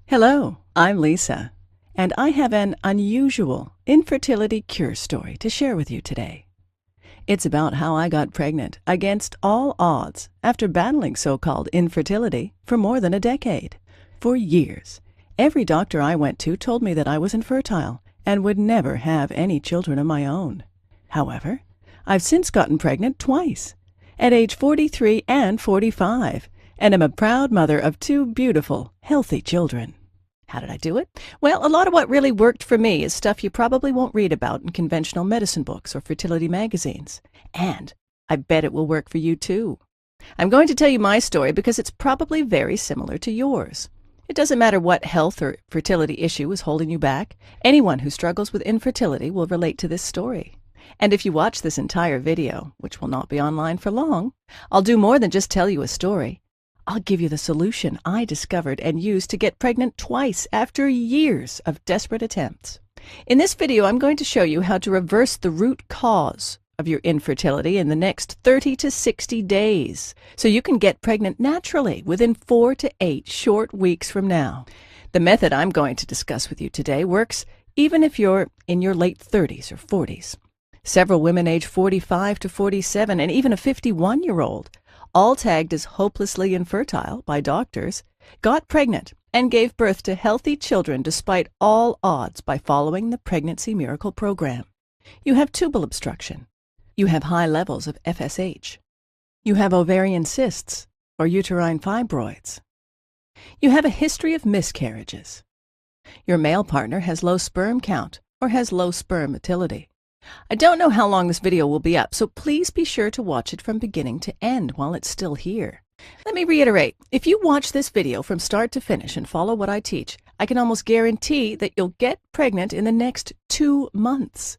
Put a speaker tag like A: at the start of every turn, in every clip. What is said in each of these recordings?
A: Hello, I'm Lisa, and I have an unusual infertility cure story to share with you today. It's about how I got pregnant against all odds after battling so-called infertility for more than a decade. For years, every doctor I went to told me that I was infertile and would never have any children of my own. However, I've since gotten pregnant twice, at age 43 and 45, and am a proud mother of two beautiful, healthy children. How did I do it? Well, a lot of what really worked for me is stuff you probably won't read about in conventional medicine books or fertility magazines. And I bet it will work for you too. I'm going to tell you my story because it's probably very similar to yours. It doesn't matter what health or fertility issue is holding you back. Anyone who struggles with infertility will relate to this story. And if you watch this entire video, which will not be online for long, I'll do more than just tell you a story. I'll give you the solution I discovered and used to get pregnant twice after years of desperate attempts. In this video, I'm going to show you how to reverse the root cause of your infertility in the next 30 to 60 days, so you can get pregnant naturally within 4 to 8 short weeks from now. The method I'm going to discuss with you today works even if you're in your late 30s or 40s. Several women age 45 to 47 and even a 51-year-old, all tagged as hopelessly infertile by doctors, got pregnant and gave birth to healthy children despite all odds by following the Pregnancy Miracle program. You have tubal obstruction. You have high levels of FSH. You have ovarian cysts or uterine fibroids. You have a history of miscarriages. Your male partner has low sperm count or has low sperm motility. I don't know how long this video will be up, so please be sure to watch it from beginning to end while it's still here. Let me reiterate, if you watch this video from start to finish and follow what I teach, I can almost guarantee that you'll get pregnant in the next 2 months.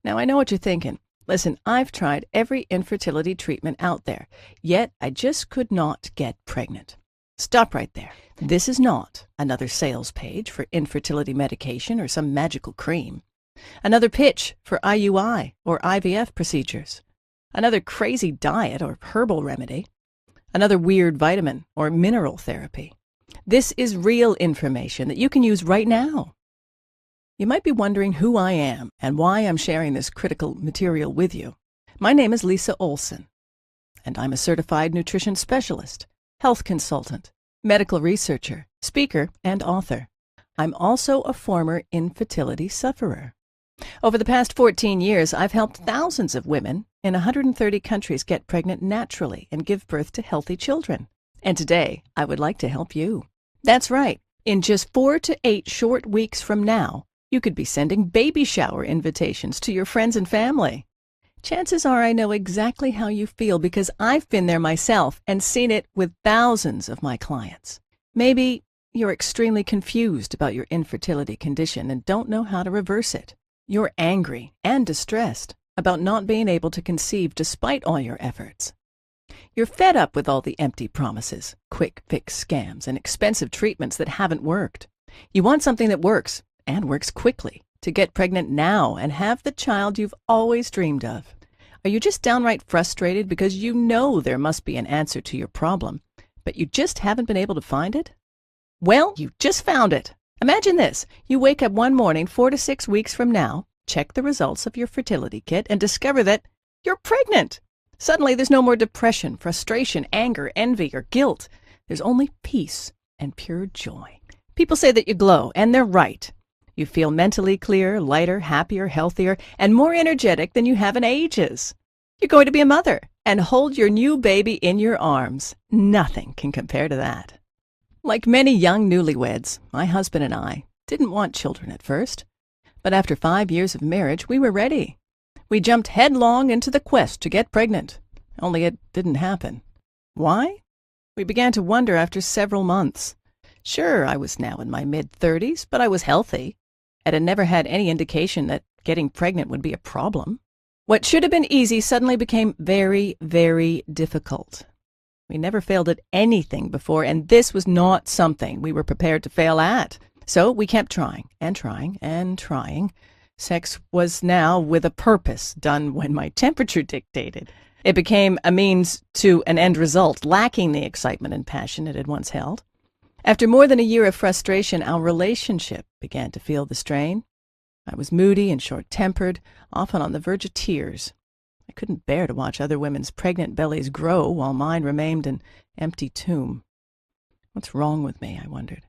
A: Now, I know what you're thinking. Listen, I've tried every infertility treatment out there, yet I just could not get pregnant. Stop right there. This is not another sales page for infertility medication or some magical cream. Another pitch for IUI or IVF procedures. Another crazy diet or herbal remedy. Another weird vitamin or mineral therapy. This is real information that you can use right now. You might be wondering who I am and why I'm sharing this critical material with you. My name is Lisa Olson, and I'm a certified nutrition specialist, health consultant, medical researcher, speaker, and author. I'm also a former infertility sufferer. Over the past 14 years, I've helped thousands of women in 130 countries get pregnant naturally and give birth to healthy children. And today, I would like to help you. That's right. In just 4 to 8 short weeks from now, you could be sending baby shower invitations to your friends and family. Chances are I know exactly how you feel because I've been there myself and seen it with thousands of my clients. Maybe you're extremely confused about your infertility condition and don't know how to reverse it. You're angry and distressed about not being able to conceive despite all your efforts. You're fed up with all the empty promises, quick fix scams, and expensive treatments that haven't worked. You want something that works, and works quickly, to get pregnant now and have the child you've always dreamed of. Are you just downright frustrated because you know there must be an answer to your problem, but you just haven't been able to find it? Well, you just found it. Imagine this. You wake up one morning 4 to 6 weeks from now, check the results of your fertility kit, and discover that you're pregnant. Suddenly, there's no more depression, frustration, anger, envy, or guilt. There's only peace and pure joy. People say that you glow, and they're right. You feel mentally clearer, lighter, happier, healthier, and more energetic than you have in ages. You're going to be a mother and hold your new baby in your arms. Nothing can compare to that. Like many young newlyweds, my husband and I didn't want children at first, but after 5 years of marriage, we were ready. We jumped headlong into the quest to get pregnant, only it didn't happen. Why? We began to wonder after several months. Sure, I was now in my mid-30s, but I was healthy, and had never had any indication that getting pregnant would be a problem. What should have been easy suddenly became very, very difficult. We never failed at anything before, and this was not something we were prepared to fail at. So we kept trying and trying and trying. Sex was now with a purpose, done when my temperature dictated. It became a means to an end result, lacking the excitement and passion it had once held. After more than a year of frustration, our relationship began to feel the strain. I was moody and short-tempered, often on the verge of tears. I couldn't bear to watch other women's pregnant bellies grow while mine remained an empty tomb. What's wrong with me, I wondered.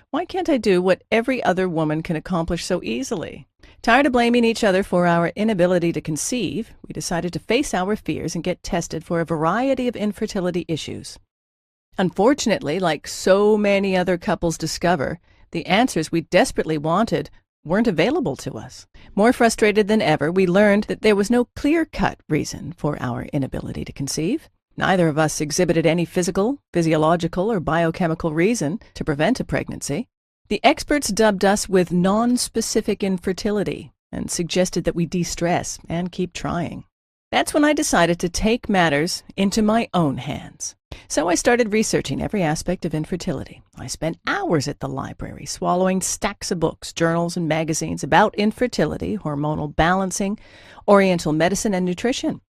A: Why can't I do what every other woman can accomplish so easily? Tired of blaming each other for our inability to conceive, we decided to face our fears and get tested for a variety of infertility issues. Unfortunately, like so many other couples discover, the answers we desperately wanted weren't available to us. More frustrated than ever, we learned that there was no clear-cut reason for our inability to conceive. Neither of us exhibited any physical, physiological, or biochemical reason to prevent a pregnancy. The experts dubbed us with non-specific infertility and suggested that we de-stress and keep trying. That's when I decided to take matters into my own hands. So I started researching every aspect of infertility. I spent hours at the library, swallowing stacks of books, journals, and magazines about infertility, hormonal balancing, oriental medicine, and nutrition.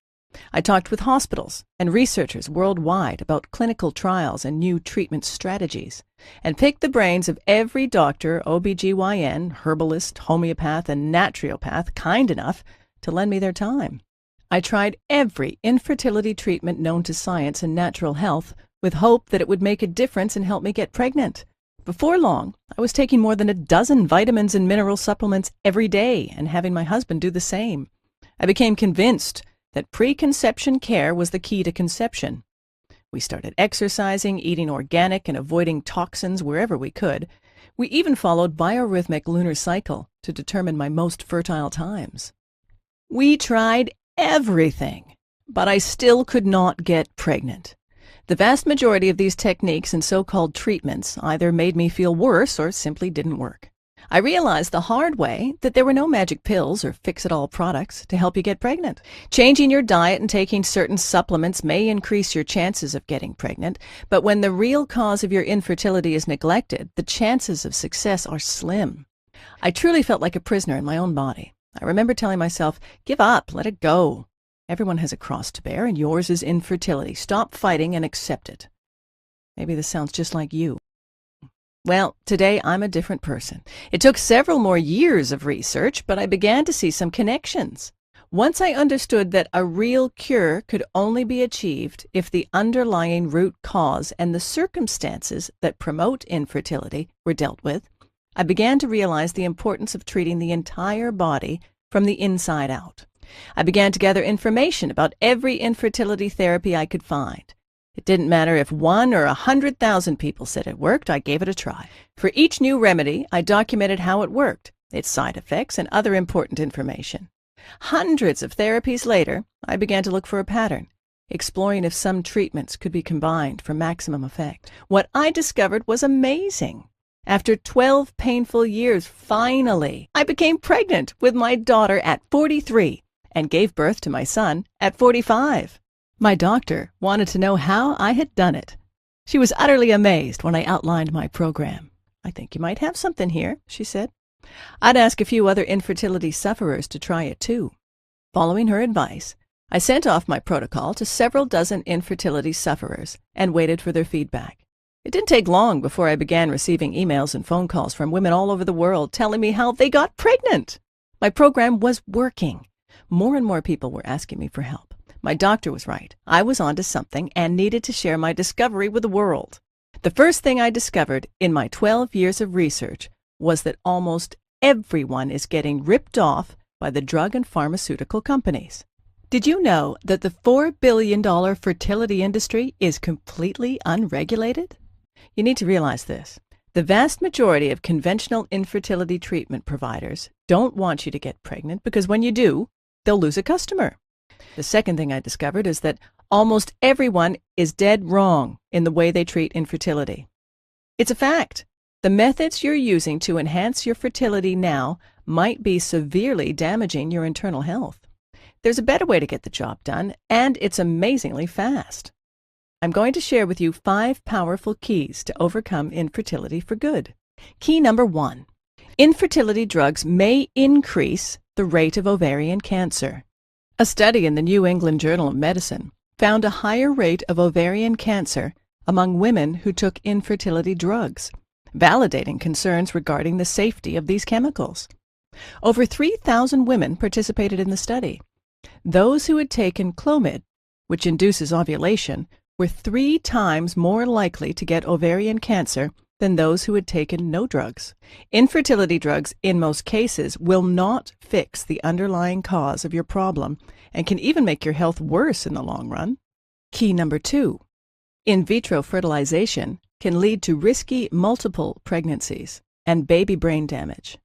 A: I talked with hospitals and researchers worldwide about clinical trials and new treatment strategies, and picked the brains of every doctor, OBGYN, herbalist, homeopath, and naturopath kind enough to lend me their time. I tried every infertility treatment known to science and natural health with hope that it would make a difference and help me get pregnant. Before long, I was taking more than a dozen vitamins and mineral supplements every day and having my husband do the same. I became convinced that preconception care was the key to conception. We started exercising, eating organic, and avoiding toxins wherever we could. We even followed biorhythmic lunar cycle to determine my most fertile times. We tried everything, but I still could not get pregnant. The vast majority of these techniques and so-called treatments either made me feel worse or simply didn't work. I realized the hard way that there were no magic pills or fix-it-all products to help you get pregnant. Changing your diet and taking certain supplements may increase your chances of getting pregnant, but when the real cause of your infertility is neglected, the chances of success are slim. I truly felt like a prisoner in my own body. I remember telling myself, give up, let it go. Everyone has a cross to bear, and yours is infertility. Stop fighting and accept it. Maybe this sounds just like you. Well, today I'm a different person. It took several more years of research, but I began to see some connections. Once I understood that a real cure could only be achieved if the underlying root cause and the circumstances that promote infertility were dealt with, I began to realize the importance of treating the entire body from the inside out. I began to gather information about every infertility therapy I could find. It didn't matter if 1 or 100,000 people said it worked, I gave it a try. For each new remedy, I documented how it worked, its side effects, and other important information. Hundreds of therapies later, I began to look for a pattern, exploring if some treatments could be combined for maximum effect. What I discovered was amazing. After 12 painful years, finally, I became pregnant with my daughter at 43 and gave birth to my son at 45. My doctor wanted to know how I had done it. She was utterly amazed when I outlined my program. I think you might have something here, she said. I'd ask a few other infertility sufferers to try it too. Following her advice, I sent off my protocol to several dozen infertility sufferers and waited for their feedback. It didn't take long before I began receiving emails and phone calls from women all over the world telling me how they got pregnant. My program was working. More and more people were asking me for help. My doctor was right. I was onto something and needed to share my discovery with the world. The first thing I discovered in my 12 years of research was that almost everyone is getting ripped off by the drug and pharmaceutical companies. Did you know that the $4 billion fertility industry is completely unregulated? You need to realize this. The vast majority of conventional infertility treatment providers don't want you to get pregnant because when you do, they'll lose a customer. The second thing I discovered is that almost everyone is dead wrong in the way they treat infertility. It's a fact. The methods you're using to enhance your fertility now might be severely damaging your internal health. There's a better way to get the job done, and it's amazingly fast. I'm going to share with you 5 powerful keys to overcome infertility for good. Key number 1. Infertility drugs may increase the rate of ovarian cancer. A study in the New England Journal of Medicine found a higher rate of ovarian cancer among women who took infertility drugs, validating concerns regarding the safety of these chemicals. Over 3,000 women participated in the study. Those who had taken Clomid, which induces ovulation, were 3 times more likely to get ovarian cancer than those who had taken no drugs. Infertility drugs, in most cases, will not fix the underlying cause of your problem and can even make your health worse in the long run. Key number 2. In vitro fertilization can lead to risky multiple pregnancies and baby brain damage.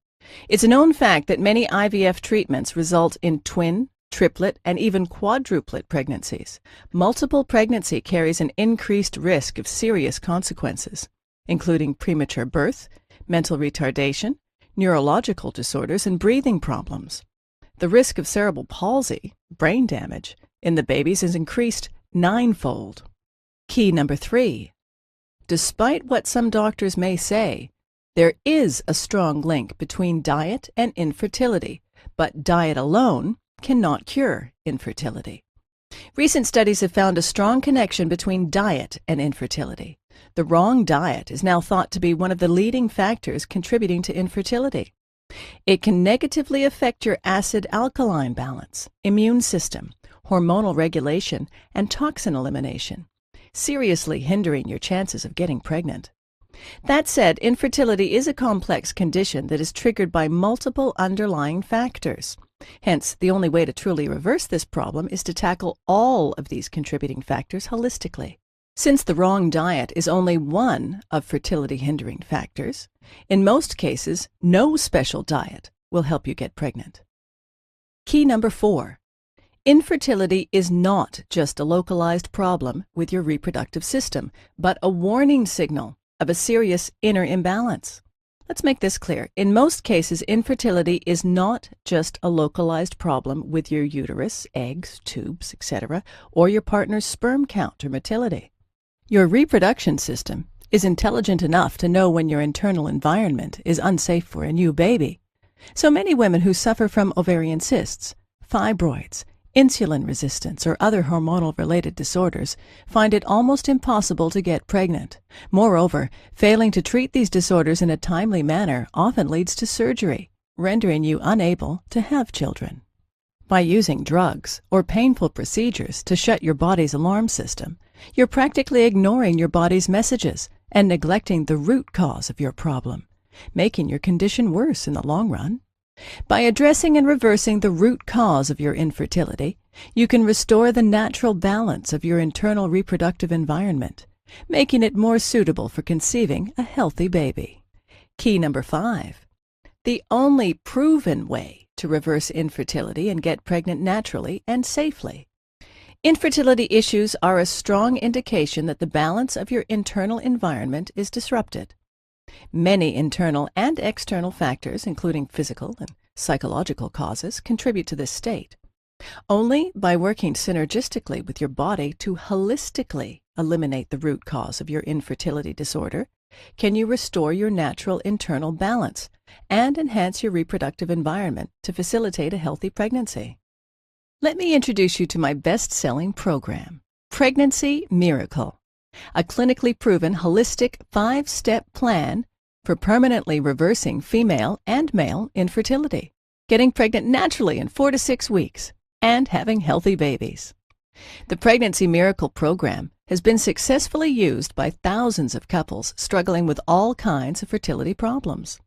A: It's a known fact that many IVF treatments result in twin, triplet, and even quadruplet pregnancies. Multiple pregnancy carries an increased risk of serious consequences, including premature birth, mental retardation, neurological disorders, and breathing problems. The risk of cerebral palsy, brain damage, in the babies is increased 9-fold. Key number 3. Despite what some doctors may say, there is a strong link between diet and infertility, but diet alone cannot cure infertility. Recent studies have found a strong connection between diet and infertility. The wrong diet is now thought to be one of the leading factors contributing to infertility. It can negatively affect your acid-alkaline balance, immune system, hormonal regulation, and toxin elimination, seriously hindering your chances of getting pregnant. That said, infertility is a complex condition that is triggered by multiple underlying factors. Hence, the only way to truly reverse this problem is to tackle all of these contributing factors holistically. Since the wrong diet is only one of fertility-hindering factors, in most cases, no special diet will help you get pregnant. Key number 4. Infertility is not just a localized problem with your reproductive system, but a warning signal of a serious inner imbalance. Let's make this clear. In most cases, infertility is not just a localized problem with your uterus, eggs, tubes, etc., or your partner's sperm count or motility. Your reproduction system is intelligent enough to know when your internal environment is unsafe for a new baby. So many women who suffer from ovarian cysts, fibroids, insulin resistance, or other hormonal-related disorders find it almost impossible to get pregnant. Moreover, failing to treat these disorders in a timely manner often leads to surgery, rendering you unable to have children. By using drugs or painful procedures to shut your body's alarm system, you're practically ignoring your body's messages and neglecting the root cause of your problem, making your condition worse in the long run. By addressing and reversing the root cause of your infertility, you can restore the natural balance of your internal reproductive environment, making it more suitable for conceiving a healthy baby. Key number 5. The only proven way to reverse infertility and get pregnant naturally and safely. Infertility issues are a strong indication that the balance of your internal environment is disrupted. Many internal and external factors, including physical and psychological causes, contribute to this state. Only by working synergistically with your body to holistically eliminate the root cause of your infertility disorder can you restore your natural internal balance and enhance your reproductive environment to facilitate a healthy pregnancy. Let me introduce you to my best-selling program, Pregnancy Miracle, a clinically proven holistic 5-step plan for permanently reversing female and male infertility, getting pregnant naturally in 4 to 6 weeks, and having healthy babies. The Pregnancy Miracle program has been successfully used by thousands of couples struggling with all kinds of fertility problems.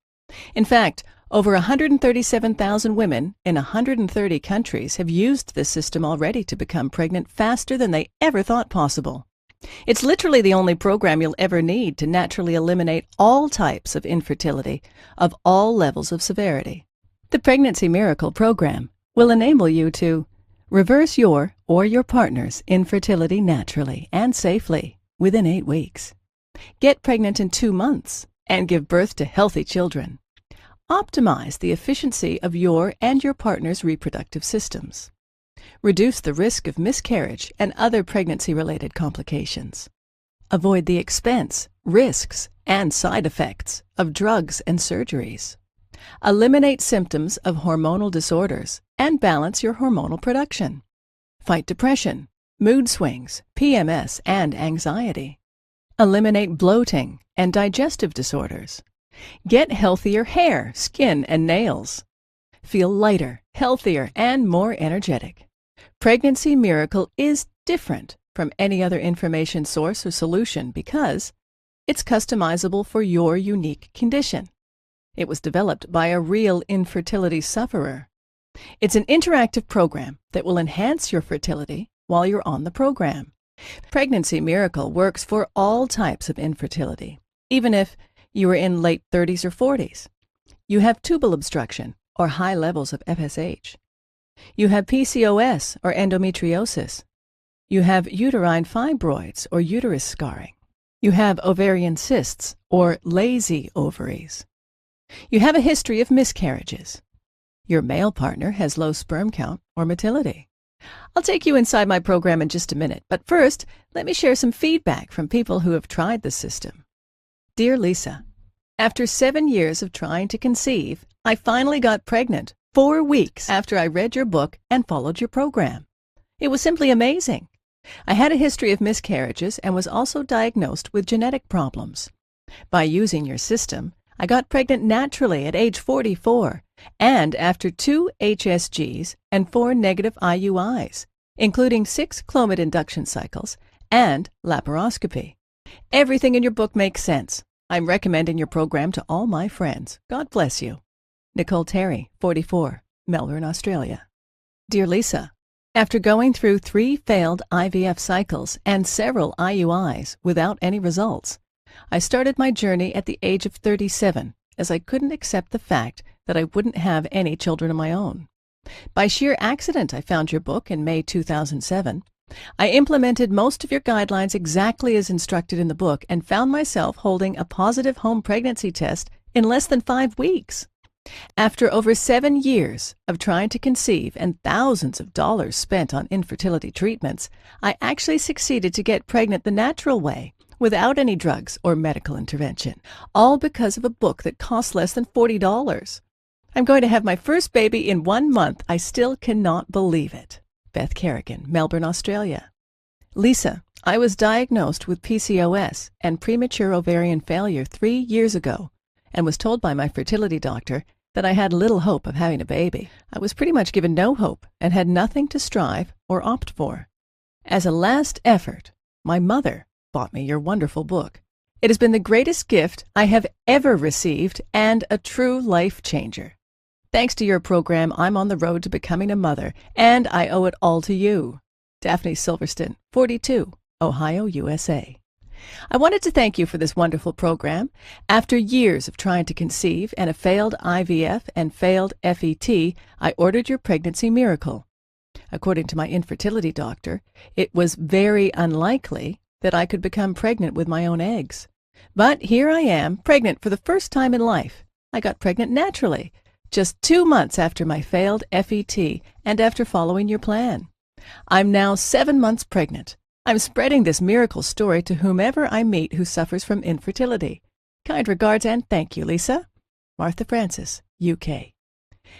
A: In fact, over 137,000 women in 130 countries have used this system already to become pregnant faster than they ever thought possible. It's literally the only program you'll ever need to naturally eliminate all types of infertility of all levels of severity. The Pregnancy Miracle program will enable you to reverse your or your partner's infertility naturally and safely within 8 weeks. Get pregnant in 2 months and give birth to healthy children. Optimize the efficiency of your and your partner's reproductive systems. Reduce the risk of miscarriage and other pregnancy-related complications. Avoid the expense, risks, and side effects of drugs and surgeries. Eliminate symptoms of hormonal disorders and balance your hormonal production. Fight depression, mood swings, PMS, and anxiety. Eliminate bloating and digestive disorders. Get healthier hair, skin, and nails. Feel lighter, healthier, and more energetic. Pregnancy Miracle is different from any other information source or solution because it's customizable for your unique condition. It was developed by a real infertility sufferer. It's an interactive program that will enhance your fertility while you're on the program. Pregnancy Miracle works for all types of infertility, even if you are in late 30s or 40s. You have tubal obstruction or high levels of FSH. You have PCOS or endometriosis. You have uterine fibroids or uterus scarring. You have ovarian cysts or lazy ovaries. You have a history of miscarriages. Your male partner has low sperm count or motility. I'll take you inside my program in just a minute, but first, let me share some feedback from people who have tried the system. Dear Lisa, after 7 years of trying to conceive, I finally got pregnant 4 weeks after I read your book and followed your program. It was simply amazing. I had a history of miscarriages and was also diagnosed with genetic problems. By using your system, I got pregnant naturally at age 44 and after 2 HSGs and 4 negative IUIs, including 6 Clomid induction cycles and laparoscopy. Everything in your book makes sense. I'm recommending your program to all my friends. God bless you. Nicole Terry, 44, Melbourne, Australia. Dear Lisa, after going through 3 failed IVF cycles and several IUIs without any results, I started my journey at the age of 37 as I couldn't accept the fact that I wouldn't have any children of my own. By sheer accident, I found your book in May 2007. I implemented most of your guidelines exactly as instructed in the book and found myself holding a positive home pregnancy test in less than 5 weeks. After over 7 years of trying to conceive and thousands of dollars spent on infertility treatments, I actually succeeded to get pregnant the natural way, without any drugs or medical intervention, all because of a book that cost less than $40. I'm going to have my first baby in 1 month. I still cannot believe it. Beth Kerrigan, Melbourne, Australia. Lisa, I was diagnosed with PCOS and premature ovarian failure 3 years ago and was told by my fertility doctor that I had little hope of having a baby. I was pretty much given no hope and had nothing to strive or opt for. As a last effort, my mother bought me your wonderful book. It has been the greatest gift I have ever received and a true life changer. Thanks to your program, I'm on the road to becoming a mother, and I owe it all to you. Daphne Silverston, 42, Ohio, USA. I wanted to thank you for this wonderful program. After years of trying to conceive and a failed IVF and failed FET, I ordered your Pregnancy Miracle. According to my infertility doctor, it was very unlikely that I could become pregnant with my own eggs. But here I am, pregnant for the first time in life. I got pregnant naturally, just 2 months after my failed FET and after following your plan. I'm now 7 months pregnant. I'm spreading this miracle story to whomever I meet who suffers from infertility. Kind regards and thank you, Lisa. Martha Francis, UK.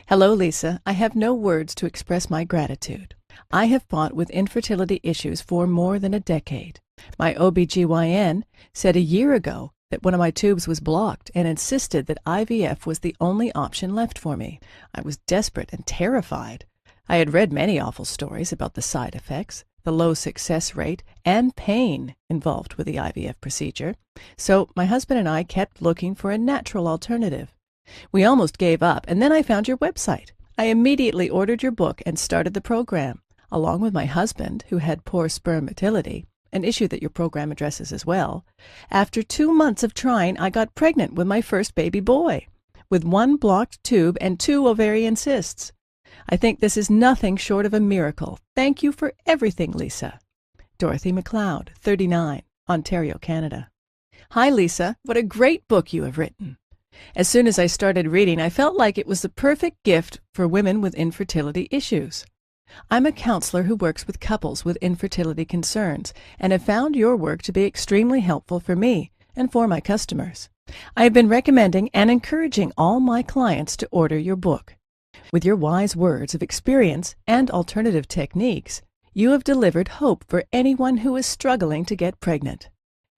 A: Hello, Lisa. I have no words to express my gratitude. I have fought with infertility issues for more than a decade. My OBGYN said a year ago that one of my tubes was blocked and insisted that IVF was the only option left for me. I was desperate and terrified. I had read many awful stories about the side effects, the low success rate, and pain involved with the IVF procedure, so my husband and I kept looking for a natural alternative. We almost gave up, and then I found your website. I immediately ordered your book and started the program, along with my husband, who had poor sperm motility, an issue that your program addresses as well. After 2 months of trying, I got pregnant with my first baby boy, with 1 blocked tube and 2 ovarian cysts. I think this is nothing short of a miracle. Thank you for everything, Lisa. Dorothy McLeod, 39, Ontario, Canada. Hi, Lisa. What a great book you have written. As soon as I started reading, I felt like it was the perfect gift for women with infertility issues. I'm a counselor who works with couples with infertility concerns and have found your work to be extremely helpful for me and for my customers. I have been recommending and encouraging all my clients to order your book. With your wise words of experience and alternative techniques, you have delivered hope for anyone who is struggling to get pregnant.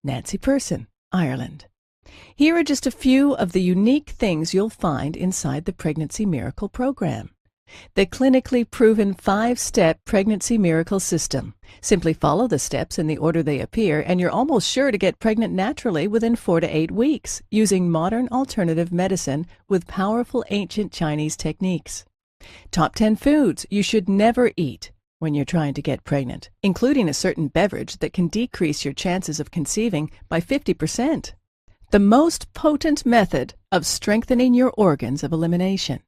A: Nancy Person, Ireland. Here are just a few of the unique things you'll find inside the Pregnancy Miracle program. The clinically proven 5-step Pregnancy Miracle system. Simply follow the steps in the order they appear, and you're almost sure to get pregnant naturally within 4 to 8 weeks, using modern alternative medicine with powerful ancient Chinese techniques. Top 10 foods you should never eat when you're trying to get pregnant, including a certain beverage that can decrease your chances of conceiving by 50%. The most potent method of strengthening your organs of elimination.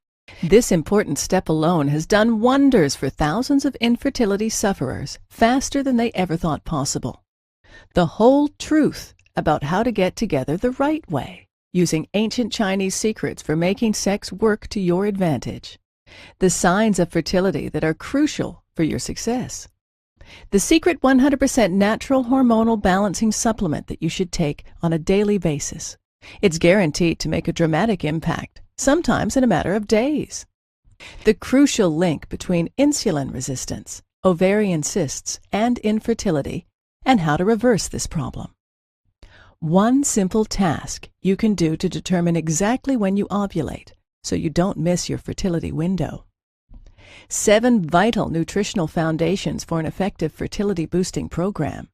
A: This important step alone has done wonders for thousands of infertility sufferers faster than they ever thought possible. The whole truth about how to get together the right way, using ancient Chinese secrets for making sex work to your advantage. The signs of fertility that are crucial for your success. The secret 100% natural hormonal balancing supplement that you should take on a daily basis. It's guaranteed to make a dramatic impact, sometimes in a matter of days. The crucial link between insulin resistance, ovarian cysts, and infertility, and how to reverse this problem. One simple task you can do to determine exactly when you ovulate, so you don't miss your fertility window. 7 vital nutritional foundations for an effective fertility boosting program.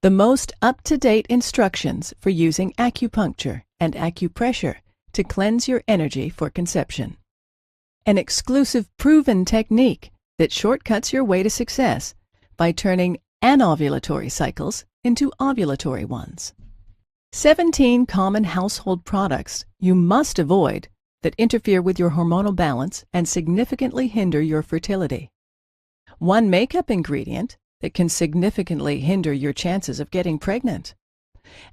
A: The most up-to-date instructions for using acupuncture and acupressure to cleanse your energy for conception. An exclusive proven technique that shortcuts your way to success by turning anovulatory cycles into ovulatory ones. 17 common household products you must avoid that interfere with your hormonal balance and significantly hinder your fertility. 1 makeup ingredient that can significantly hinder your chances of getting pregnant.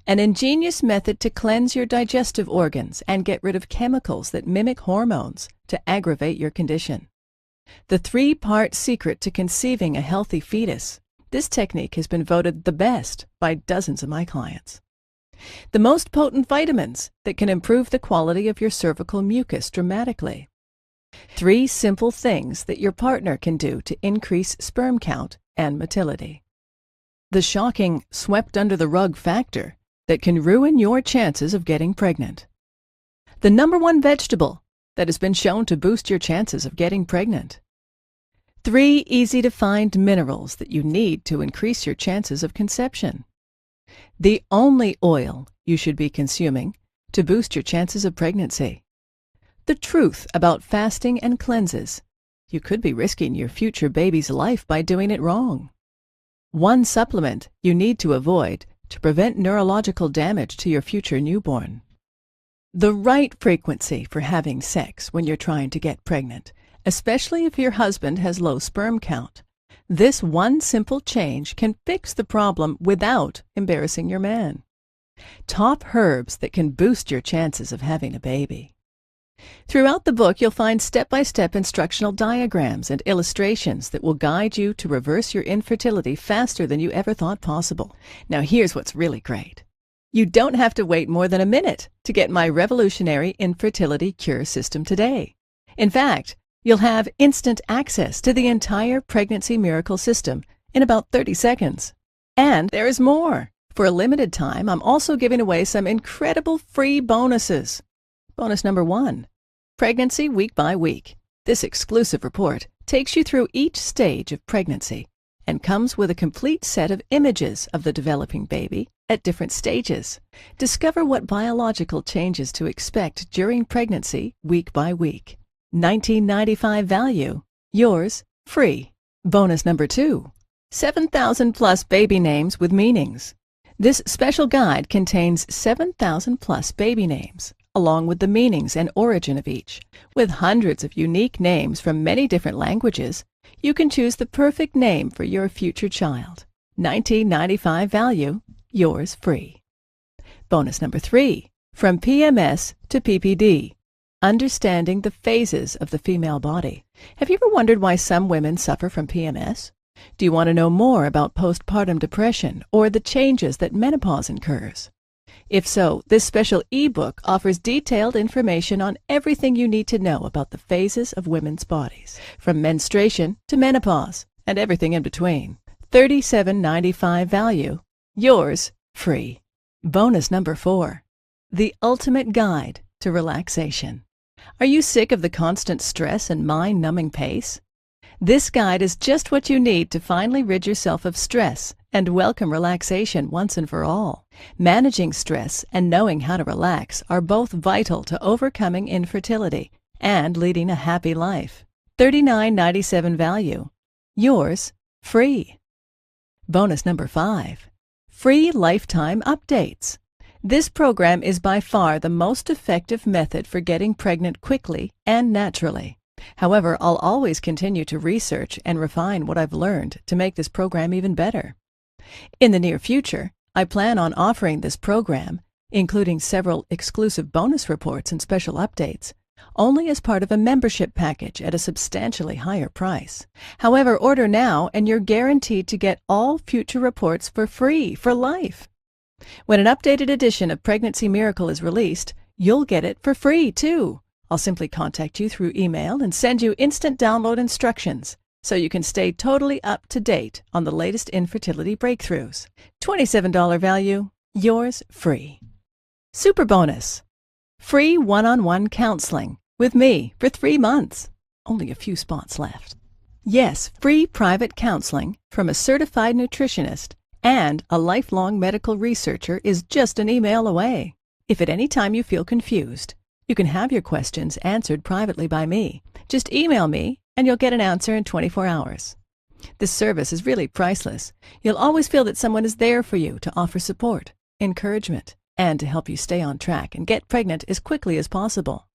A: An ingenious method to cleanse your digestive organs and get rid of chemicals that mimic hormones to aggravate your condition. The 3-part secret to conceiving a healthy fetus. This technique has been voted the best by dozens of my clients. The most potent vitamins that can improve the quality of your cervical mucus dramatically. 3 simple things that your partner can do to increase sperm count and motility. The shocking swept-under-the-rug factor that can ruin your chances of getting pregnant. The #1 vegetable that has been shown to boost your chances of getting pregnant. 3 easy-to-find minerals that you need to increase your chances of conception. The only oil you should be consuming to boost your chances of pregnancy. The truth about fasting and cleanses. You could be risking your future baby's life by doing it wrong. 1 supplement you need to avoid to prevent neurological damage to your future newborn. The right frequency for having sex when you're trying to get pregnant, especially if your husband has low sperm count. This 1 simple change can fix the problem without embarrassing your man. Top herbs that can boost your chances of having a baby. Throughout the book, you'll find step-by-step instructional diagrams and illustrations that will guide you to reverse your infertility faster than you ever thought possible. Now here's what's really great. You don't have to wait more than a minute to get my revolutionary infertility cure system today. In fact, you'll have instant access to the entire Pregnancy Miracle system in about 30 seconds. And there is more. For a limited time, I'm also giving away some incredible free bonuses. Bonus #1, Pregnancy Week by Week. This exclusive report takes you through each stage of pregnancy and comes with a complete set of images of the developing baby at different stages. Discover what biological changes to expect during pregnancy week by week. $19.95 value. Yours free. Bonus #2, 7,000 plus baby names with meanings. This special guide contains 7,000 plus baby names, along with the meanings and origin of each. With hundreds of unique names from many different languages, you can choose the perfect name for your future child. $19.95 value. Yours free. Bonus #3, From PMS to PPD. Understanding the phases of the female body. Have you ever wondered why some women suffer from PMS? Do you want to know more about postpartum depression or the changes that menopause incurs? If so, this special ebook offers detailed information on everything you need to know about the phases of women's bodies, from menstruation to menopause and everything in between. $37.95 value. Yours free. Bonus number 4. The ultimate guide to relaxation. Are you sick of the constant stress and mind-numbing pace? This guide is just what you need to finally rid yourself of stress and welcome relaxation once and for all. Managing stress and knowing how to relax are both vital to overcoming infertility and leading a happy life. $39.97 value. Yours free. Bonus number 5. Free lifetime updates. This program is by far the most effective method for getting pregnant quickly and naturally. However, I'll always continue to research and refine what I've learned to make this program even better. In the near future, I plan on offering this program, including several exclusive bonus reports and special updates, only as part of a membership package at a substantially higher price. However, order now and you're guaranteed to get all future reports for free for life. When an updated edition of Pregnancy Miracle is released, you'll get it for free too. I'll simply contact you through email and send you instant download instructions so you can stay totally up to date on the latest infertility breakthroughs. $27 value, yours free. Super bonus. Free one-on-one counseling with me for 3 months. Only a few spots left. Yes, free private counseling from a certified nutritionist and a lifelong medical researcher is just an email away. If at any time you feel confused, you can have your questions answered privately by me. Just email me and you'll get an answer in 24 hours. This service is really priceless. You'll always feel that someone is there for you to offer support, encouragement, and to help you stay on track and get pregnant as quickly as possible.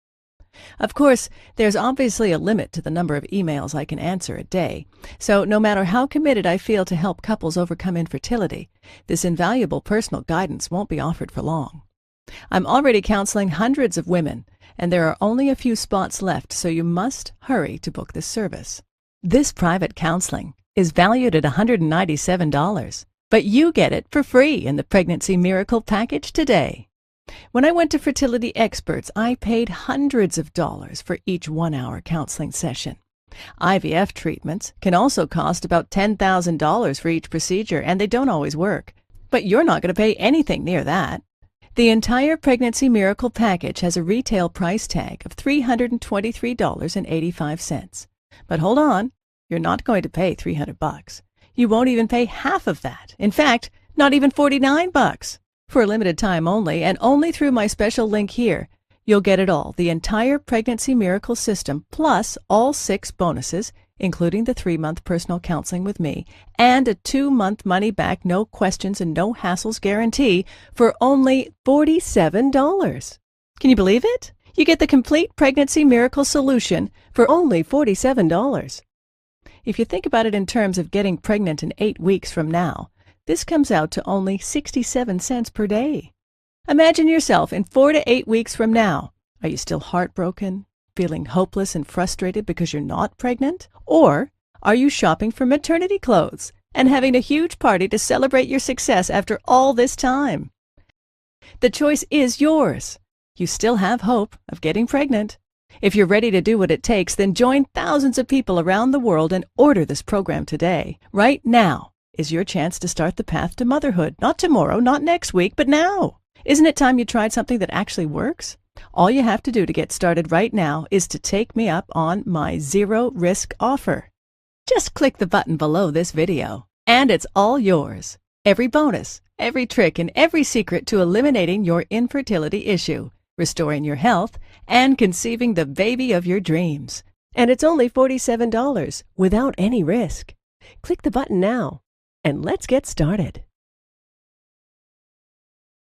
A: Of course, there's obviously a limit to the number of emails I can answer a day, so no matter how committed I feel to help couples overcome infertility, this invaluable personal guidance won't be offered for long. I'm already counseling hundreds of women, and there are only a few spots left, so you must hurry to book this service. This private counseling is valued at $197, but you get it for free in the Pregnancy Miracle package today. When I went to fertility experts, I paid hundreds of dollars for each 1-hour counseling session. IVF treatments can also cost about $10,000 for each procedure, and they don't always work. But you're not going to pay anything near that. The entire Pregnancy Miracle package has a retail price tag of $323.85. But hold on, you're not going to pay $300. You won't even pay half of that. In fact, not even $49. For a limited time only, and only through my special link here, you'll get it all, the entire Pregnancy Miracle system, plus all 6 bonuses, including the 3-month personal counseling with me, and a 2-month money-back, no questions and no hassles guarantee for only $47. Can you believe it? You get the complete Pregnancy Miracle solution for only $47. If you think about it in terms of getting pregnant in 8 weeks from now, this comes out to only 67 cents per day. Imagine yourself in 4 to 8 weeks from now. Are you still heartbroken, feeling hopeless and frustrated because you're not pregnant? Or are you shopping for maternity clothes and having a huge party to celebrate your success after all this time? The choice is yours. You still have hope of getting pregnant. If you're ready to do what it takes, then join thousands of people around the world and order this program today. Right now is your chance to start the path to motherhood. Not tomorrow, not next week, but now. Isn't it time you tried something that actually works? All you have to do to get started right now is to take me up on my zero-risk offer. Just click the button below this video, and it's all yours. Every bonus, every trick, and every secret to eliminating your infertility issue, restoring your health, and conceiving the baby of your dreams. And it's only $47 without any risk. Click the button now, and let's get started.